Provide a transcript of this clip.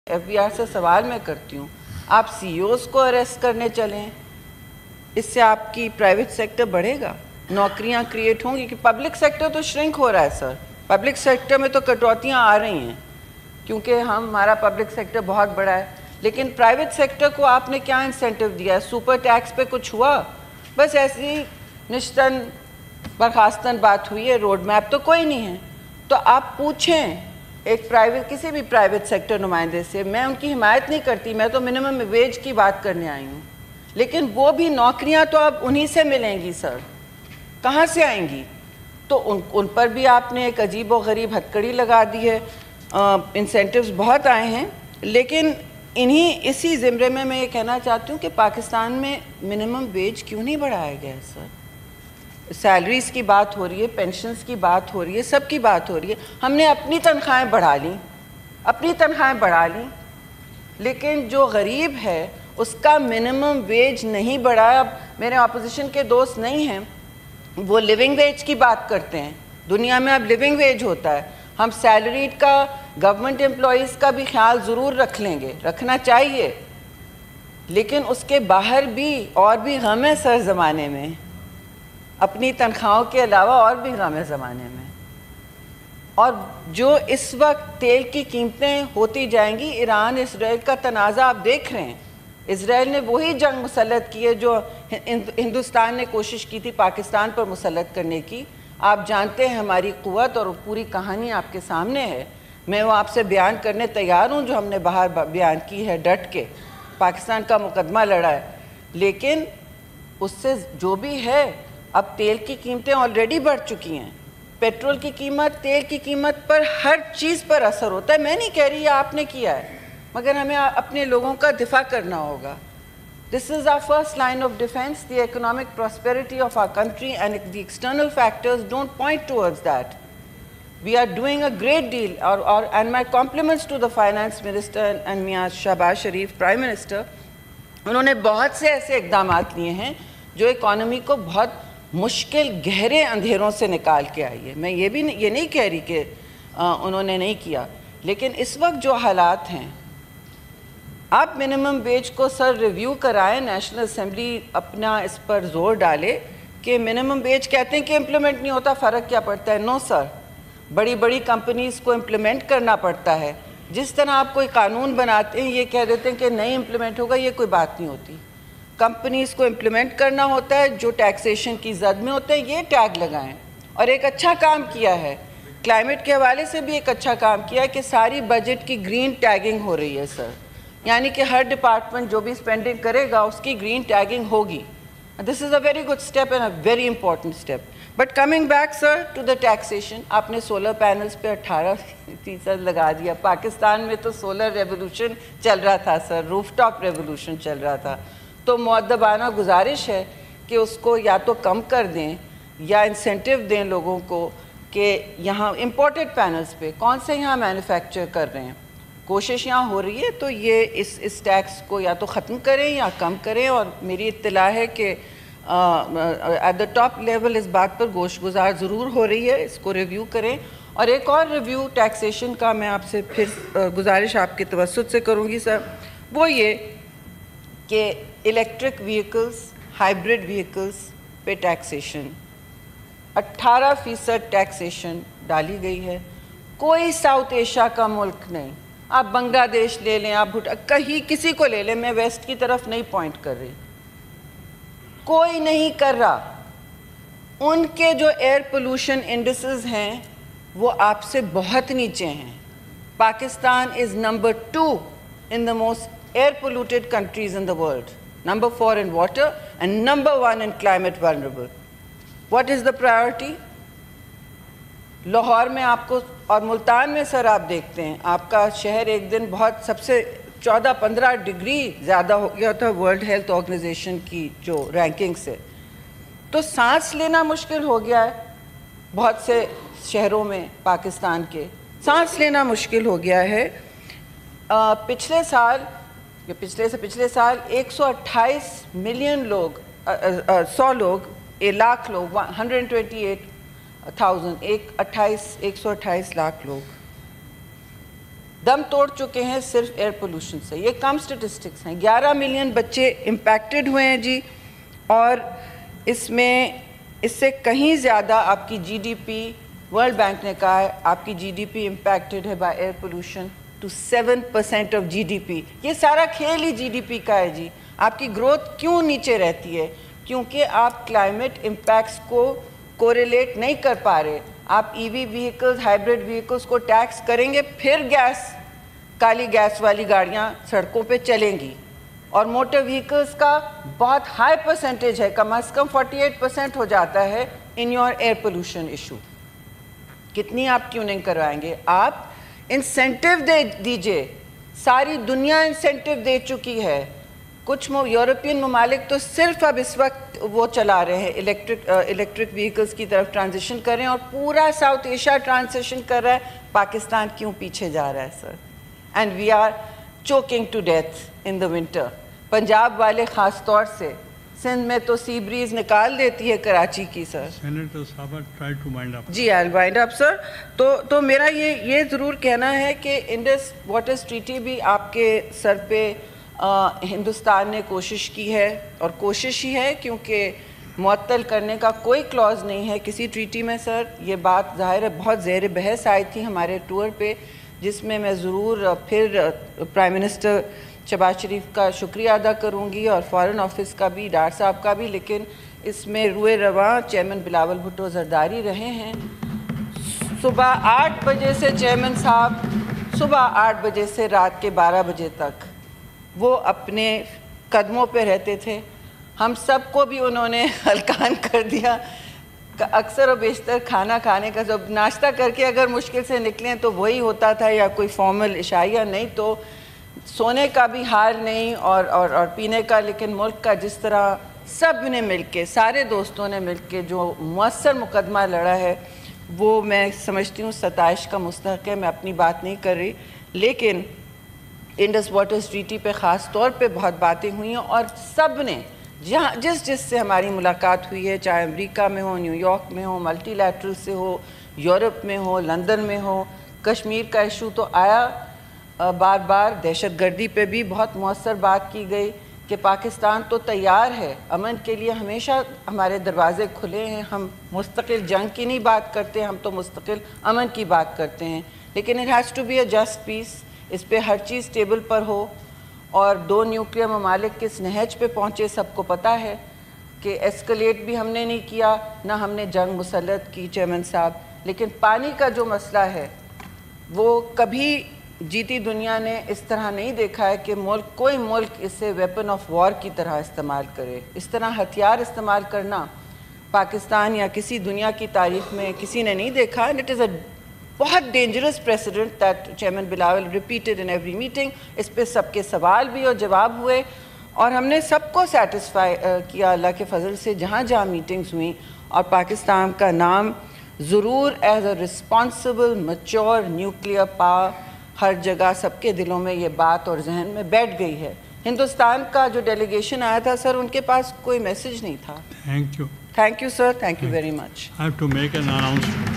FBR سے سوال میں کرتی ہوں, آپ CEOs کو اریسٹ کرنے چلیں, اس سے آپ کی پرائیویٹ سیکٹر بڑھے گا, نوکریاں کریٹ ہوں گی, کہ پبلک سیکٹر تو شرنک ہو رہا ہے سر. پبلک سیکٹر میں تو کٹوتیاں آ رہی ہیں کیونکہ ہمارا پبلک سیکٹر بہت بڑا ہے, لیکن پرائیویٹ سیکٹر کو آپ نے کیا انسینٹیو دیا ہے؟ سپر ٹیکس پہ کچھ ہوا؟ بس ایسی نشتن برخاستن بات ہوئی ہے, روڈ میپ تو کوئی نہیں ہے. تو آپ پوچھیں ایک پرائیویٹ, کسی بھی پرائیویٹ سیکٹر نمائندے سے, میں ان کی حمایت نہیں کرتی, میں تو منیمم ویج کی بات کرنے آئی ہوں, لیکن وہ بھی نوکریاں تو اب انہی سے ملیں گی سر, کہاں سے آئیں گی؟ تو ان پر بھی آپ نے ایک عجیب و غریب ہتکڑی لگا دی ہے. انسینٹیوز بہت آئے ہیں, لیکن اسی زمرے میں یہ کہنا چاہتی ہوں کہ پاکستان میں منیمم ویج کیوں نہیں بڑھایا گیا ہے سر؟ سیلریز کی بات ہو رہی ہے, پینشنز کی بات ہو رہی ہے, سب کی بات ہو رہی ہے. ہم نے اپنی تنخواہیں بڑھا لیں, لیکن جو غریب ہے اس کا منیمم ویج نہیں بڑھا. اب میرے اپوزیشن کے دوست نہیں ہیں, وہ لیونگ ویج کی بات کرتے ہیں. دنیا میں اب لیونگ ویج ہوتا ہے. ہم سیلریڈ کا, گورنمنٹ امپلائیز کا بھی خیال ضرور رکھ لیں گے, رکھنا چاہیے, لیکن اس کے باہر بھی اور بھی غم ہے سر زمانے میں, اپنی تنخواہوں کے علاوہ اور بھی غم ہے زمانے میں. اور جو اس وقت تیل کی قیمتیں ہوتی جائیں گی, ایران اسرائیل کا تنازع آپ دیکھ رہے ہیں. اسرائیل نے وہی جنگ مسلط کی ہے جو ہندوستان نے کوشش کی تھی پاکستان پر مسلط کرنے کی. آپ جانتے ہیں ہماری قوت, اور پوری کہانی آپ کے سامنے ہے. میں وہ آپ سے بیان کرنے تیار ہوں جو ہم نے باہر بیان کی ہے, ڈٹ کے پاکستان کا مقدمہ لڑا ہے. لیکن اس سے جو بھی ہے, اب تیل کی قیمتیں آلریڈی بڑھ چکی ہیں. پیٹرول کی قیمت, تیل کی قیمت پر, ہر چیز پر اثر ہوتا ہے. میں نہیں کہہ رہی آپ نے کیا ہے, مگر ہمیں اپنے لوگوں کا دفاع کرنا ہوگا. This is our first line of defense. The economic prosperity of our country and the external factors don't point towards that. We are doing a great deal, and my compliments to the Finance Minister and Mia Shahbaz Sharif, Prime Minister. انہوں نے بہت سے ایسے اقدامات لیے ہیں جو economy کو بہت مشکل گہرے اندھیروں سے نکال کے آئی ہے. میں یہ نہیں کہہ رہی کہ انہوں نے نہیں کیا, لیکن اس وقت جو حالات ہیں, آپ منیمم ویج کو سر ریویو کرائیں, نیشنل اسمبلی اپنا اس پر زور ڈالے کہ منیمم ویج کہتے ہیں کہ امپلیمنٹ نہیں ہوتا, فرق کیا پڑتا ہے؟ نو سر, بڑی کمپنیز کو امپلیمنٹ کرنا پڑتا ہے. جس طرح آپ کوئی قانون بناتے ہیں, یہ کہہ دیتے ہیں کہ نہیں امپلیمنٹ ہوگا, یہ کوئی بات نہیں ہوتی. کمپنیز کو امپلیمنٹ کرنا ہوتا ہے, جو ٹیکسیشن کی زد میں ہوتے ہیں یہ ٹیگ لگائیں. اور ایک اچھا کام کیا ہے, کلائمیٹ کے حوالے سے بھی ایک اچھا کام کیا ہے کہ ساری بجٹ کی گرین ٹیگنگ ہو رہی ہے سر. یعنی کہ ہر ڈپارٹمنٹ جو بھی اسپینڈنگ کرے گا اس کی گرین ٹیگنگ ہوگی. This is a very good step and a very important step. But coming back sir to the taxation, آپ نے سولر پینلز پہ 18% لگا دیا. پاکستان میں تو سولر ریولوشن چل رہا تھا سر, روف ٹاپ ریولوشن چل رہا تھا. تو مؤدبانہ گزارش ہے کہ اس کو یا تو کم کر دیں یا انسینٹیو دیں لوگوں کو کہ یہاں امپورٹڈ پینلز پہ کون سے یہاں مینوفیکچر کر رہے ہیں. کوشش یہاں ہو رہی ہے, تو یہ اس ٹیکس کو یا تو ختم کریں یا کم کریں. اور میری اطلاع ہے کہ ایٹ دا ٹاپ لیول اس بات پر گوش گزار ضرور ہو رہی ہے, اس کو ریویو کریں. اور ایک اور ریویو ٹیکسیشن کا میں آپ سے پھر گزارش آپ کے توسط سے کروں گی سر, وہ یہ کہ الیکٹرک وہیکلز, ہائیبرڈ وہیکلز پہ ٹیکسیشن 18% ٹیکسیشن ڈالی گئی ہے. کوئی ساؤتھ ایشیا کا ملک نہیں, آپ بنگلہ دیش لے لیں, آپ کہیں کسی کو لے لیں, میں ویسٹ کی طرف نہیں پوائنٹ کر رہی, کوئی نہیں کر رہا. ان کے جو ایئر پولوشن انڈیسز ہیں وہ آپ سے بہت نیچے ہیں. Pakistan is number 2 in the most air polluted countries in the world, number 4 in water and number 1 in climate vulnerable. What is the priority? Lahore میں آپ کو, اور ملتان میں سر آپ دیکھتے ہیں آپ کا شہر ایک دن بہت سب سے 14-15 ڈگری زیادہ ہو گیا تھا ورلڈ ہیلتھ آرگنائزیشن کی جو رینکنگ سے. تو سانس لینا مشکل ہو گیا ہے بہت سے شہروں میں پاکستان کے, سانس لینا مشکل ہو گیا ہے. پچھلے سال 128 ملین لوگ, 100 لوگ, 1 لاکھ لوگ, 128,000, 128 لاکھ لوگ دم توڑ چکے ہیں صرف ایئر پولوشن سے. یہ کم سٹیٹسٹکس ہیں. 11 ملین بچے امپیکٹڈ ہوئے ہیں جی, اور اس میں اس سے کہیں زیادہ آپ کی G D P, World Bank نے کہا ہے آپ کی جی ڈی پی امپیکٹڈ ہے by air pollution to 7% of G D P. یہ سارا کھیل ہی جی ڈی پی کا ہے جی. آپ کی گروتھ کیوں نیچے رہتی ہے؟ کیونکہ آپ کلائمیٹ امپیکٹس کو کوریلیٹ نہیں کر پا رہے. آپ ای وی وہیکلز, ہائیبرڈ وہیکلز کو ٹیکس کریں گے, پھر کالی گیس والی گاڑیاں سڑکوں پہ چلیں گی, اور موٹر وہیکلز کا بہت ہائی پرسنٹیج ہے, کم از کم 48% ہو جاتا ہے in your air pollution issue. کتنی آپ ٹیوننگ کروائیں گے؟ آپ انسینٹیو دیجئے. ساری دنیا انسینٹیو دے چکی ہے. کچھ یورپین ممالک تو صرف اب اس وقت وہ چلا رہے ہیں, الیکٹرک وہیکلز کی طرف ٹرانزیشن کر رہے ہیں, اور پورا ساؤتھ ایشیا ٹرانزیشن کر رہا ہے. پاکستان کیوں پیچھے جا رہا ہے sir? And we are choking to death in the winter. Punjab والے خاص طور سے, سندھ میں تو سی بریز نکال دیتی ہے کراچی کی سر. جی آئی ول وائنڈ اپ سر. تو میرا یہ ضرور کہنا ہے کہ انڈس واٹرز ٹریٹی بھی آپ کے سر پہ ہندوستان نے کوشش کی ہے, اور کوشش ہی ہے, کیونکہ معطل کرنے کا کوئی کلوز نہیں ہے کسی ٹریٹی میں سر. یہ بات ظاہر ہے بہت زیر بحث آئی تھی ہمارے ٹور پہ, جس میں میں ضرور پھر پرائم منسٹر شہباز شریف کا شکریہ ادا کروں گی, اور فارن آفس کا بھی, ڈار صاحب کا بھی. لیکن اس میں روئے رواں چیئرمین بلاول بھٹو زرداری رہے ہیں. صبح 8 بجے سے چیئرمین صاحب, صبح 8 بجے سے رات کے 12 بجے تک وہ اپنے قدموں پہ رہتے تھے. ہم سب کو بھی انہوں نے ہلکان کر دیا. اکثر و بیشتر کھانا کھانے کا, جب ناشتہ کر کے اگر مشکل سے نکلیں تو وہی ہوتا تھا, یا کوئی فارمل عشائیہ, نہیں تو سونے کا بھی حال نہیں اور پینے کا. لیکن ملک کا جس طرح سب نے مل کے, سارے دوستوں نے مل کے جو مؤثر مقدمہ لڑا ہے, وہ میں سمجھتی ہوں ستائش کا مستحق ہے. میں اپنی بات نہیں کر رہی, لیکن انڈس واٹرز ٹریٹی پہ خاص طور پہ بہت باتیں ہوئی ہیں, اور سب نے جس سے ہماری ملاقات ہوئی ہے, چاہے امریکہ میں ہو, نیو یارک میں ہو, ملٹی لیٹرل سے ہو, یورپ میں ہو, لندن میں ہو, کشمیر کا ایشو تو آیا بار بار. دہشت گردی پہ بھی بہت مؤثر بات کی گئی کہ پاکستان تو تیار ہے امن کے لیے, ہمیشہ ہمارے دروازے کھلے ہیں. ہم مستقل جنگ کی نہیں بات کرتے, ہم تو مستقل امن کی بات کرتے ہیں. لیکن it has to be a just peace. اس پہ ہر چیز ٹیبل پر ہو, اور 2 نیوکلیئر ممالک کس نہج پہ پہنچے سب کو پتہ ہے, کہ ایسکلیٹ بھی ہم نے نہیں کیا, نہ ہم نے جنگ مسلط کی چیئرمین صاحب. لیکن پانی کا جو مسئلہ ہے وہ کبھی جیتی دنیا نے اس طرح نہیں دیکھا ہے کہ کوئی ملک اسے ویپن آف وار کی طرح استعمال کرے. اس طرح ہتھیار استعمال کرنا پاکستان یا کسی دنیا کی تاریخ میں کسی نے نہیں دیکھا. اینڈ اٹ از اے بہت dangerous precedent that chairman Bilawal repeated in every meeting. اس پہ سب کے سوال بھی اور جواب ہوئے, اور ہم نے سب کو سیٹسفائی کیا اللہ کے فضل سے جہاں جہاں میٹنگز ہوئیں. اور پاکستان کا نام ضرور as a responsible mature nuclear power ہر جگہ سب کے دلوں میں یہ بات اور ذہن میں بیٹھ گئی ہے. ہندوستان کا جو ڈیلیگیشن آیا تھا سر, ان کے پاس کوئی میسج نہیں تھا. Thank you sir, thank you very much. I have to make an announcement.